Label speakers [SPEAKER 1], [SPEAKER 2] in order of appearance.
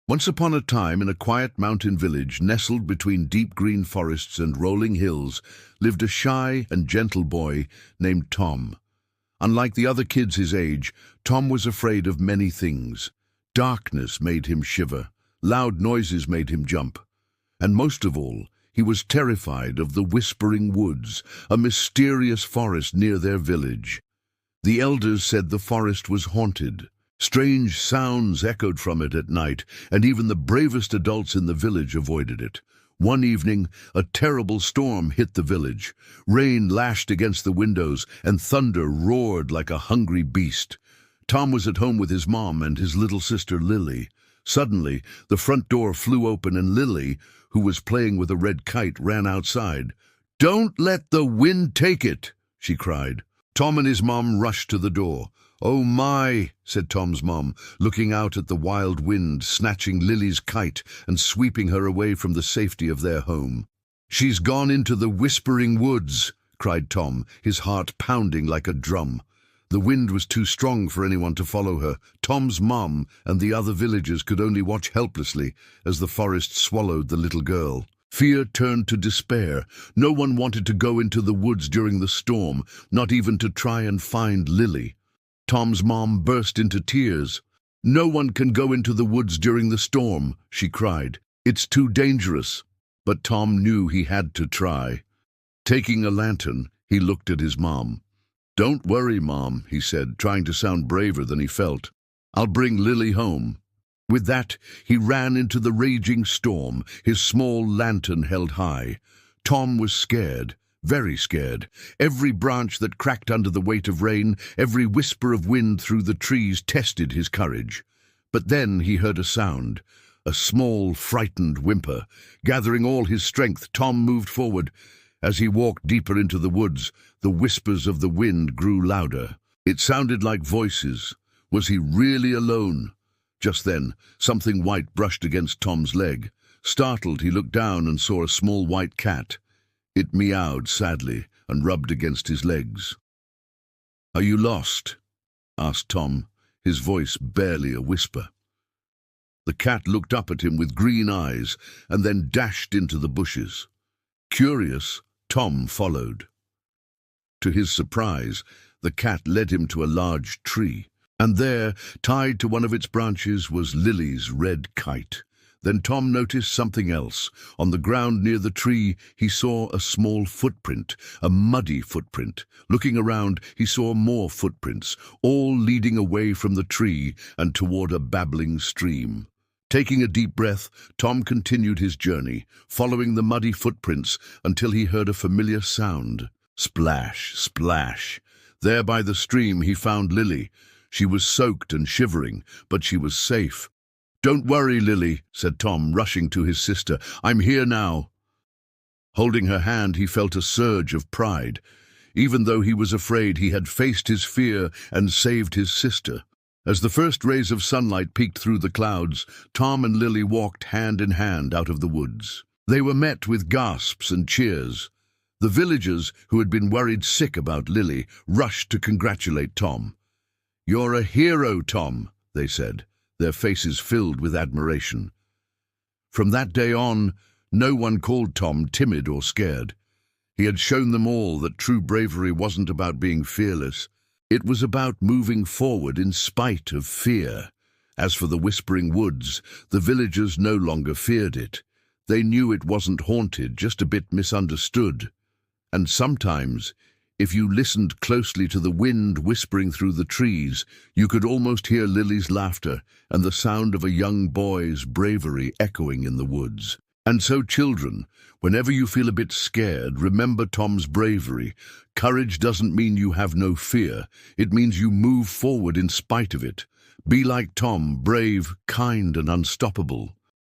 [SPEAKER 1] Once upon a time, in a quiet mountain village nestled between deep green forests and rolling hills, lived a shy and gentle boy named Tom. Unlike the other kids his age, Tom was afraid of many things. Darkness made him shiver, loud noises made him jump, and most of all, he was terrified of the Whispering Woods, a mysterious forest near their village. The elders said the forest was haunted. Strange sounds echoed from it at night, and even the bravest adults in the village avoided it. One evening, a terrible storm hit the village. Rain lashed against the windows, and thunder roared like a hungry beast. Tom was at home with his mom and his little sister Lily. Suddenly, the front door flew open and Lily, who was playing with a red kite, ran outside. "Don't let the wind take it!" she cried. Tom and his mom rushed to the door. "Oh my," said Tom's mom, looking out at the wild wind, snatching Lily's kite and sweeping her away from the safety of their home. "She's gone into the Whispering Woods," cried Tom, his heart pounding like a drum. The wind was too strong for anyone to follow her. Tom's mom and the other villagers could only watch helplessly as the forest swallowed the little girl. Fear turned to despair. No one wanted to go into the woods during the storm, not even to try and find Lily. Tom's mom burst into tears. "No one can go into the woods during the storm," she cried. "It's too dangerous." But Tom knew he had to try. Taking a lantern, he looked at his mom. "Don't worry, Mom," he said, trying to sound braver than he felt. "I'll bring Lily home." With that, he ran into the raging storm, his small lantern held high. Tom was scared. Very scared. Every branch that cracked under the weight of rain, every whisper of wind through the trees tested his courage. But then he heard a sound, a small, frightened whimper. Gathering all his strength, Tom moved forward. As he walked deeper into the woods, the whispers of the wind grew louder. It sounded like voices. Was he really alone? Just then, something white brushed against Tom's leg. Startled, he looked down and saw a small white cat. It meowed sadly and rubbed against his legs. "Are you lost?" asked Tom, his voice barely a whisper. The cat looked up at him with green eyes and then dashed into the bushes. Curious, Tom followed. To his surprise, the cat led him to a large tree, and there, tied to one of its branches, was Lily's red kite. Then Tom noticed something else. On the ground near the tree, he saw a small footprint, a muddy footprint. Looking around, he saw more footprints, all leading away from the tree and toward a babbling stream. Taking a deep breath, Tom continued his journey, following the muddy footprints until he heard a familiar sound. Splash, splash. There by the stream he found Lily. She was soaked and shivering, but she was safe. "Don't worry, Lily," said Tom, rushing to his sister. "I'm here now." Holding her hand, he felt a surge of pride. Even though he was afraid, he had faced his fear and saved his sister. As the first rays of sunlight peeked through the clouds, Tom and Lily walked hand in hand out of the woods. They were met with gasps and cheers. The villagers, who had been worried sick about Lily, rushed to congratulate Tom. "You're a hero, Tom," they said, their faces filled with admiration. From that day on, no one called Tom timid or scared. He had shown them all that true bravery wasn't about being fearless. It was about moving forward in spite of fear. As for the Whispering Woods, the villagers no longer feared it. They knew it wasn't haunted, just a bit misunderstood. And sometimes, if you listened closely to the wind whispering through the trees, you could almost hear Lily's laughter and the sound of a young boy's bravery echoing in the woods. And so, children, whenever you feel a bit scared, remember Tom's bravery. Courage doesn't mean you have no fear. It means you move forward in spite of it. Be like Tom, brave, kind, and unstoppable.